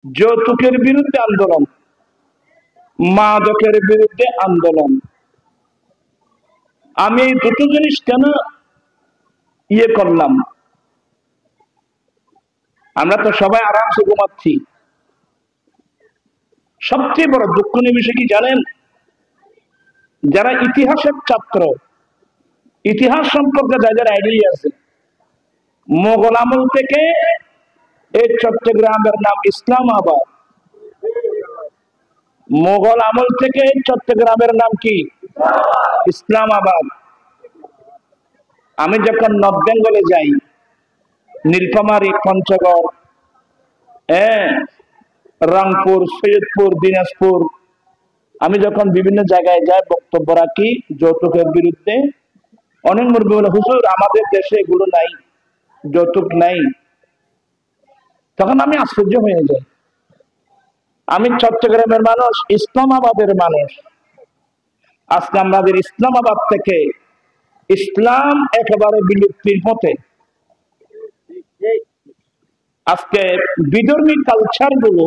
যৌতুকের বিরুদ্ধে আন্দোলন, মাদকের বিরুদ্ধে আন্দোলন। আমি এই দুটো জিনিস কেন করলাম? আমরা তো সবাই আরামসে ঘুমাচ্ছি। সবচেয়ে বড় দুঃখ নিয়ে বিষয় কি জানেন? যারা ইতিহাসের ছাত্র, ইতিহাস সম্পর্কে যাদের আইডিয়া আছে, মোগল আমল থেকে এই চট্টগ্রামের নাম ইসলামাবাদ। মোগল আমল থেকে চট্টগ্রামের নাম কি? ইসলামাবাদ। আমি যখন নর্থ বেঙ্গলে যাই, নীলফামারী, পঞ্চগড়, রংপুর, সৈয়দপুর, দিনাজপুর, আমি যখন বিভিন্ন জায়গায় যাই বক্তব্য রাখি যৌতুকের বিরুদ্ধে, অনেক মুরব্বি বলে, হুজুর আমাদের দেশে এগুলো নাই, যৌতুক নাই। তখন আমি আশ্চর্য হয়ে যাই। আমি চট্টগ্রামের মানুষ, ইসলামাবাদের মানুষ। আজকে আমাদের ইসলামাবাদ থেকে ইসলাম একেবারে বিলুপ্তির পথে। আজকে বিধর্মী কালচার গুলো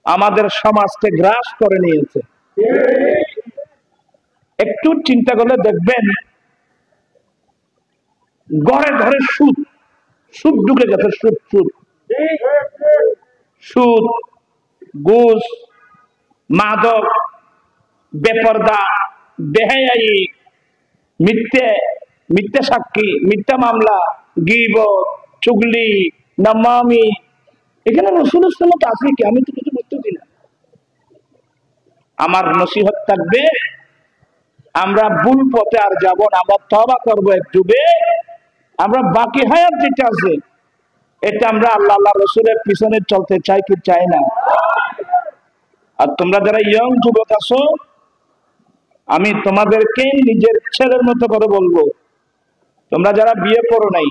আমাদের সমাজকে গ্রাস করে নিয়েছে। একটু চিন্তা করলে দেখবেন ঘরে ঘরে সুদ, সুদ ঢুকে গেছে। সুদ, সুদ, সুদ, ঘুষ, মাদক, বেপরদা, বেহায়াই, মিথ্যে, মিথ্যা সাক্ষী, মিথ্যা মামলা, গীবত, চুগলি, নামামি। এখানে রাসূলের সুন্নাত আছে কি? আমি তো কিছু বুঝতেছি না। আমার নসিহত থাকবে, আমরা ভুল পথে আর যাব না। আমরা তওবা করবো একটু, আমরা বাকি হায়াত যেটা আছে এটা আমরা আল্লাহ আল্লাহ রসুলের পিছনে চলতে চাই কি চাই না? আর তোমরা যারা ইয়ং যুবক আছো, আমি তোমাদেরকে নিজের ছেলের মতো করে বলবো, তোমরা যারা বিয়ে করো নাই,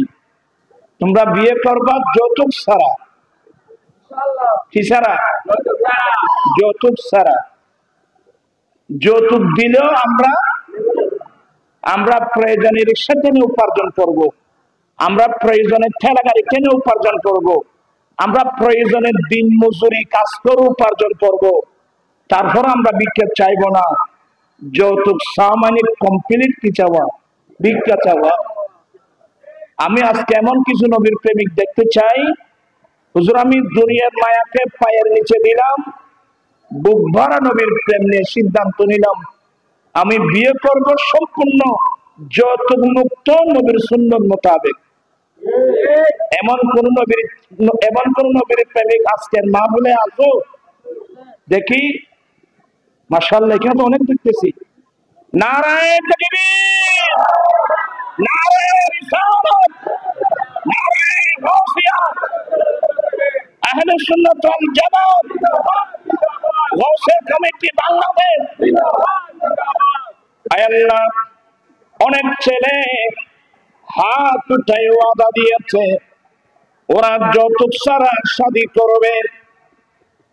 তোমরা বিয়ে করবা যৌতুক ছাড়া। কি ছাড়া? যৌতুক ছাড়া। যৌতুক দিলেও আমরা প্রয়োজনে রিক্সা টেনে উপার্জন করব, আমরা প্রয়োজনে ঠেলা গাড়ি টেনে উপার্জন করব, আমরা প্রয়োজনে দিন মজুরি কাজ করে উপার্জন করব। তারপর আমরা ভিক্ষা চাইব না। যৌতুক সামাজিক কমপ্লিট কি চাওয়া? ভিক্ষা চাওয়া। আমি আজকে এমন কিছু নবীর প্রেমিক দেখতে চাই, হুজুর আমি দুনিয়ার মায়াকে পায়ের নিচে দিলাম, বুক ভরা নবীর প্রেম নিয়ে সিদ্ধান্ত নিলাম, আমি বিয়ে করব সম্পূর্ণ যৌতুক মুক্ত নবীর সুন্নাত মোতাবেক। এমন কোন নবীর প্রেমিক আজকের মা বলে আসো দেখি? মাশাআল্লাহ, এখানে তো অনেক দেখতেছি। নারায়ে তাকবীর, নারায়ে রিসালাত, নারায়ে গাউসিয়াত, আহলে সুন্নাত ওয়াল জামাত, গাউসিয়া কমিটি বাংলাদেশ। আয় আল্লাহ, অনেক ছেলে হাত উঠায় ওয়াদা দিয়েছে ওরা যৌতুক ছাড়া শাদী করবে।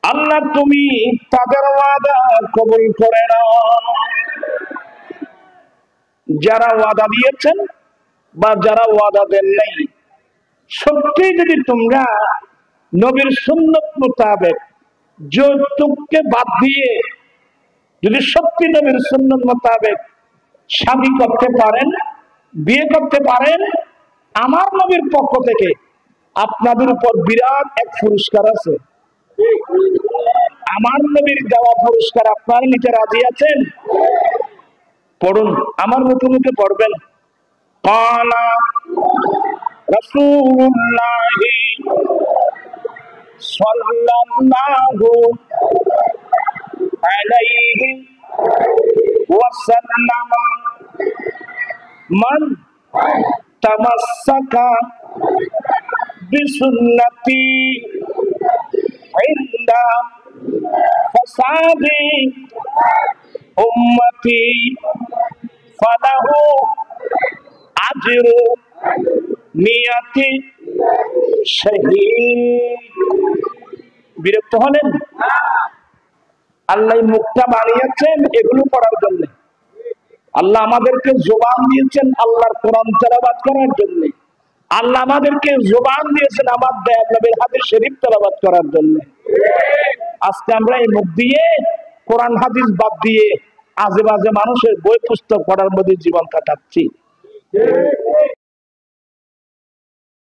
আল্লাহ তুমি তাদের ওয়াদা কবুল করে নাও। যারা ওয়াদা দিয়েছেন বা যারা ওয়াদা দেন নাই, সত্যি যদি তোমরা নবীর সুন্নাত মোতাবেক যৌতুককে বাদ দিয়ে যদি সত্যি নবীর সুন্নাত মোতাবেক শাদী করতে পারেন, বিয়ে করতে পারেন, আমার নবীর পক্ষ থেকে আপনাদের উপর বিরাট এক পুরস্কার আছে। আমার নবীর দেওয়া পুরস্কার আপনারা নিতে রাজি আছেন? পড়ুন, আমার মুখে মুখে পড়বেন। কালা রাসূলুল্লাহি সাল্লাল্লাহু আলাইহি ওয়াসাল্লাম, মান তামাসসাকা বিসুন্নতি ইনদা ফাসাদি উম্মতি ফালাহু আজরু মিয়াতি শহীদ। বিরক্ত হলেন? আল্লাহ মুখটা বানিয়েছেন এগুলো পড়ার জন্য। আল্লাহ আমাদেরকে জবান দিয়েছেন আল্লাহর কোরআন তেলাওয়াত করার জন্য। আল্লাহ আমাদেরকে জবান দিয়েছেন আমার দয়াল নবীর হাদিস শরীফ তেলাওয়াত করার জন্য। আজকে আমরা এই মুখ দিয়ে কোরআন হাদিস বাদ দিয়ে আজে বাজে মানুষের বই পুস্তক পড়ার মধ্যে জীবন কাটাচ্ছি।